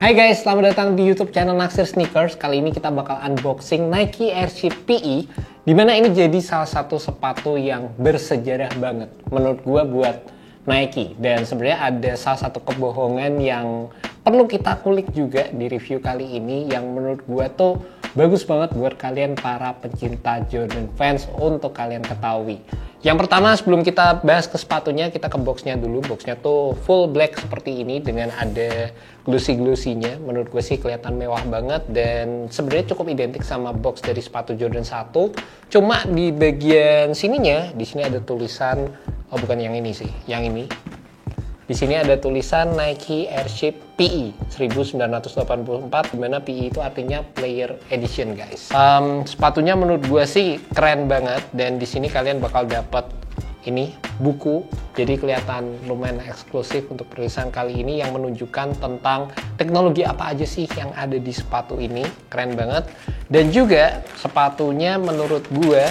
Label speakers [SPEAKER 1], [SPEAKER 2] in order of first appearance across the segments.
[SPEAKER 1] Hai guys, selamat datang di YouTube channel Naksir Sneakers. Kali ini kita bakal unboxing Nike Airship PE, dimana ini jadi salah satu sepatu yang bersejarah banget menurut gua buat Nike. Dan sebenarnya ada salah satu kebohongan yang perlu kita kulik juga di review kali ini, yang menurut gua tuh bagus banget buat kalian para pencinta Jordan fans untuk kalian ketahui. Yang pertama, sebelum kita bahas ke sepatunya, kita ke boxnya dulu. Boxnya tuh full black seperti ini dengan ada glossy-glossy-nya. Menurut gue sih kelihatan mewah banget dan sebenarnya cukup identik sama box dari sepatu Jordan 1. Cuma di bagian sininya, di sini ada tulisan, oh bukan yang ini sih, yang ini. Di sini ada tulisan Nike Airship PE 1984, dimana PE itu artinya Player Edition, guys. Sepatunya menurut gue sih keren banget, dan di sini kalian bakal dapat ini buku, jadi kelihatan lumayan eksklusif untuk perilisan kali ini yang menunjukkan tentang teknologi apa aja sih yang ada di sepatu ini. Keren banget. Dan juga sepatunya menurut gue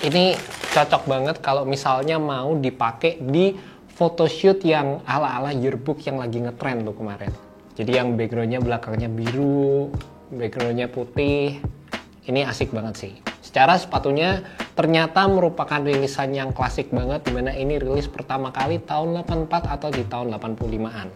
[SPEAKER 1] ini cocok banget kalau misalnya mau dipakai di photoshoot yang ala-ala yearbook yang lagi ngetrend tuh kemarin. Jadi yang backgroundnya belakangnya biru, backgroundnya putih. Ini asik banget sih. Secara sepatunya ternyata merupakan rilisan yang klasik banget, dimana ini rilis pertama kali tahun 84 atau di tahun 85-an.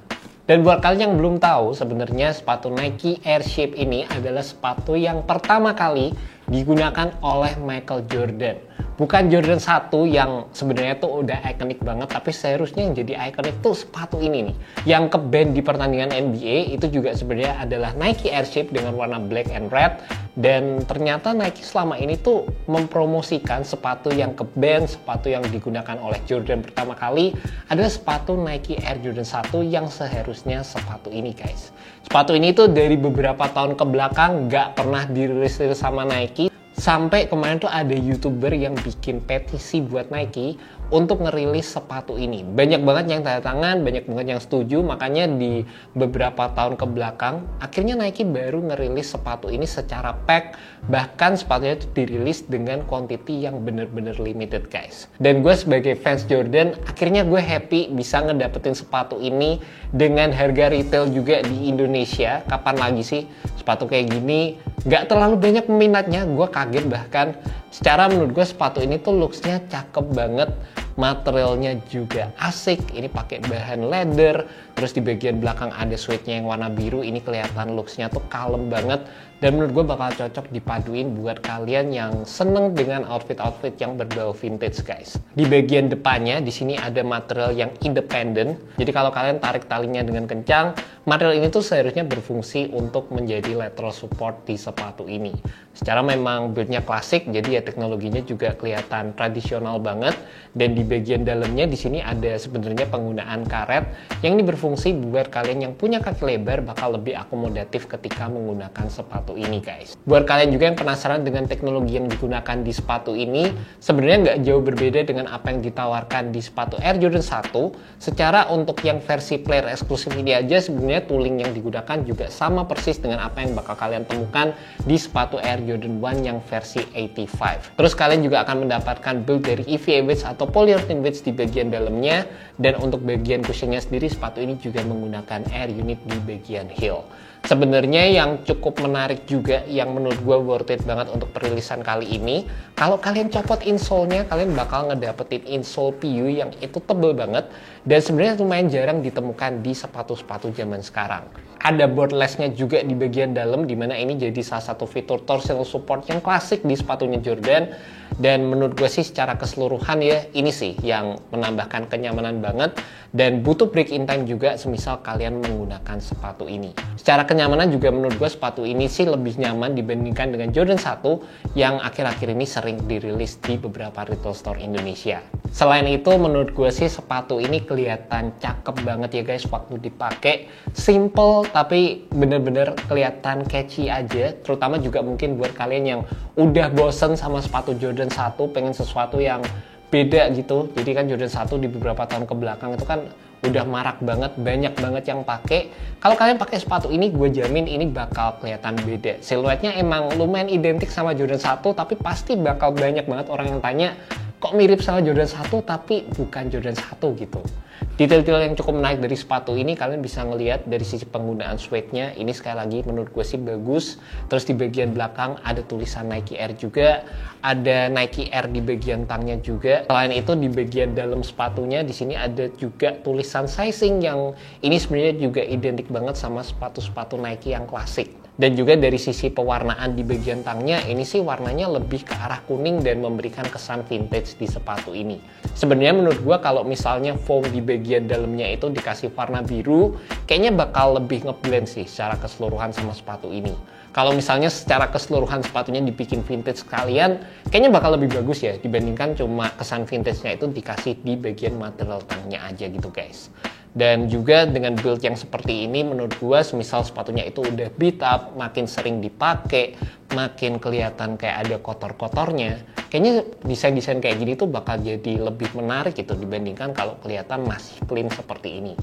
[SPEAKER 1] Dan buat kalian yang belum tahu, sebenarnya sepatu Nike Airship ini adalah sepatu yang pertama kali digunakan oleh Michael Jordan. Bukan Jordan 1 yang sebenarnya tuh udah ikonik banget, tapi seharusnya yang jadi ikonik tuh sepatu ini nih. Yang ke-band di pertandingan NBA itu juga sebenarnya adalah Nike Airship dengan warna black and red. Dan ternyata Nike selama ini tuh mempromosikan sepatu yang ke-band, sepatu yang digunakan oleh Jordan pertama kali adalah sepatu Nike Air Jordan 1 yang seharusnya sepatu ini, guys. Sepatu ini tuh dari beberapa tahun ke belakang gak pernah dirilis sama Nike. Sampai kemarin tuh ada YouTuber yang bikin petisi buat Nike untuk ngerilis sepatu ini. Banyak banget yang tanda tangan, banyak banget yang setuju. Makanya di beberapa tahun ke belakang, akhirnya Nike baru ngerilis sepatu ini secara pack. Bahkan sepatunya itu dirilis dengan quantity yang bener-bener limited, guys. Dan gue sebagai fans Jordan, akhirnya gue happy bisa ngedapetin sepatu ini dengan harga retail juga di Indonesia. Kapan lagi sih sepatu kayak gini gak terlalu banyak peminatnya? Gue kaget bahkan. Secara menurut gue sepatu ini tuh looks-nya cakep banget, materialnya juga asik. Ini pakai bahan leather, terus di bagian belakang ada suede-nya yang warna biru. Ini kelihatan looks-nya tuh kalem banget, dan menurut gue bakal cocok dipaduin buat kalian yang seneng dengan outfit-outfit yang berbau vintage, guys. Di bagian depannya di sini ada material yang independen. Jadi kalau kalian tarik talinya dengan kencang, material ini tuh seharusnya berfungsi untuk menjadi lateral support di sepatu ini. Secara memang build-nya klasik, jadi ya teknologinya juga kelihatan tradisional banget. Dan di bagian dalamnya di sini ada sebenarnya penggunaan karet yang ini berfungsi buat kalian yang punya kaki lebar bakal lebih akomodatif ketika menggunakan sepatu ini, guys. Buat kalian juga yang penasaran dengan teknologi yang digunakan di sepatu ini, sebenarnya nggak jauh berbeda dengan apa yang ditawarkan di sepatu Air Jordan 1. Secara untuk yang versi player eksklusif ini aja, sebenarnya tooling yang digunakan juga sama persis dengan apa yang bakal kalian temukan di sepatu Air Jordan 1 yang versi 85. Terus kalian juga akan mendapatkan build dari EVA wedge atau polyurethane wedge di bagian dalamnya, dan untuk bagian cushionnya sendiri sepatu ini juga menggunakan air unit di bagian heel. Sebenarnya yang cukup menarik juga yang menurut gue worth it banget untuk perilisan kali ini, kalau kalian copot insole-nya, kalian bakal ngedapetin insole PU yang itu tebel banget, dan sebenarnya lumayan jarang ditemukan di sepatu-sepatu zaman sekarang. Ada boardless-nya juga di bagian dalam, dimana ini jadi salah satu fitur torsional support yang klasik di sepatunya Jordan. Dan menurut gue sih secara keseluruhan ya, ini sih yang menambahkan kenyamanan banget, dan butuh break in time juga semisal kalian menggunakan sepatu ini. Secara kenyamanan juga menurut gue sepatu ini sih lebih nyaman dibandingkan dengan Jordan 1 yang akhir-akhir ini sering dirilis di beberapa retail store Indonesia. Selain itu menurut gue sih sepatu ini kelihatan cakep banget ya, guys, waktu dipakai. Simple tapi bener-bener kelihatan catchy aja, terutama juga mungkin buat kalian yang udah bosen sama sepatu Jordan 1, pengen sesuatu yang beda gitu. Jadi kan Jordan 1 di beberapa tahun ke belakang itu kan udah marak banget, banyak banget yang pakai. Kalau kalian pakai sepatu ini, gue jamin ini bakal kelihatan beda. Siluetnya emang lumayan identik sama Jordan 1, tapi pasti bakal banyak banget orang yang tanya, kok mirip sama Jordan 1 tapi bukan Jordan 1 gitu. Detail-detail yang cukup menarik dari sepatu ini kalian bisa ngelihat dari sisi penggunaan suede-nya. Ini sekali lagi menurut gue sih bagus. Terus di bagian belakang ada tulisan Nike Air juga, ada Nike Air di bagian tangnya juga. Selain itu di bagian dalam sepatunya di sini ada juga tulisan sizing yang ini sebenarnya juga identik banget sama sepatu-sepatu Nike yang klasik. Dan juga dari sisi pewarnaan di bagian tangnya, ini sih warnanya lebih ke arah kuning dan memberikan kesan vintage di sepatu ini. Sebenarnya menurut gua kalau misalnya foam di bagian dalamnya itu dikasih warna biru, kayaknya bakal lebih ngeblend sih secara keseluruhan sama sepatu ini. Kalau misalnya secara keseluruhan sepatunya dibikin vintage sekalian, kayaknya bakal lebih bagus ya dibandingkan cuma kesan vintage-nya itu dikasih di bagian material tangnya aja gitu guys. Dan juga dengan build yang seperti ini menurut gua semisal sepatunya itu udah beat up, makin sering dipakai, makin kelihatan kayak ada kotor-kotornya, kayaknya desain-desain kayak gini tuh bakal jadi lebih menarik gitu dibandingkan kalau kelihatan masih clean seperti ini.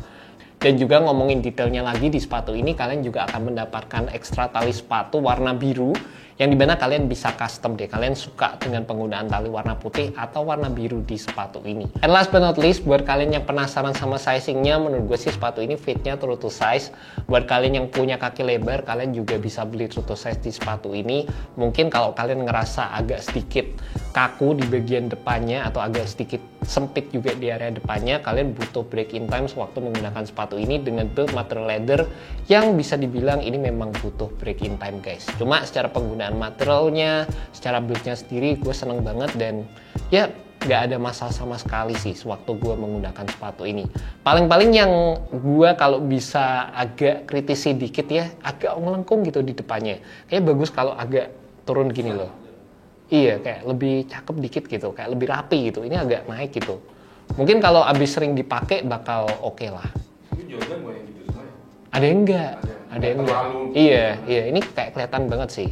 [SPEAKER 1] Dan juga ngomongin detailnya lagi di sepatu ini, kalian juga akan mendapatkan ekstra tali sepatu warna biru yang dimana kalian bisa custom deh, kalian suka dengan penggunaan tali warna putih atau warna biru di sepatu ini. And last but not least, buat kalian yang penasaran sama sizingnya, menurut gue sih sepatu ini fitnya true to size. Buat kalian yang punya kaki lebar, kalian juga bisa beli true to size di sepatu ini. Mungkin kalau kalian ngerasa agak sedikit kaku di bagian depannya atau agak sedikit sempit juga di area depannya, kalian butuh break in time sewaktu menggunakan sepatu ini dengan build material leather yang bisa dibilang ini memang butuh break in time guys. Cuma secara penggunaan materialnya, secara buildnya sendiri gue seneng banget dan ya nggak ada masalah sama sekali sih sewaktu gue menggunakan sepatu ini. Paling-paling yang gue kalau bisa agak kritisi dikit ya, agak melengkung gitu di depannya. Kayaknya bagus kalau agak turun gini loh. Iya, kayak lebih cakep dikit gitu, kayak lebih rapi gitu. Ini agak naik gitu. Mungkin kalau abis sering dipakai bakal oke lah.
[SPEAKER 2] Ini Jordan gue yang gitu semua ya?
[SPEAKER 1] Ada yang enggak, ada yang enggak. Iya, ini kayak kelihatan banget sih.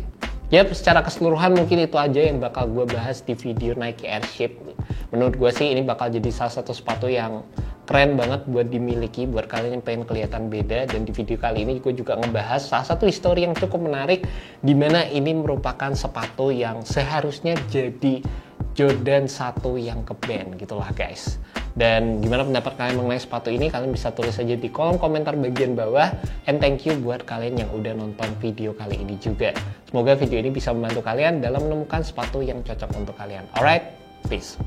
[SPEAKER 1] Ya, secara keseluruhan mungkin itu aja yang bakal gue bahas di video Nike Airship. Menurut gue sih ini bakal jadi salah satu sepatu yang keren banget buat dimiliki buat kalian yang pengen kelihatan beda. Dan di video kali ini gue juga ngebahas salah satu histori yang cukup menarik, di mana ini merupakan sepatu yang seharusnya jadi Jordan 1 yang ke-ban gitulah guys. Dan gimana pendapat kalian mengenai sepatu ini? Kalian bisa tulis aja di kolom komentar bagian bawah. And thank you buat kalian yang udah nonton video kali ini juga. Semoga video ini bisa membantu kalian dalam menemukan sepatu yang cocok untuk kalian. Alright, peace.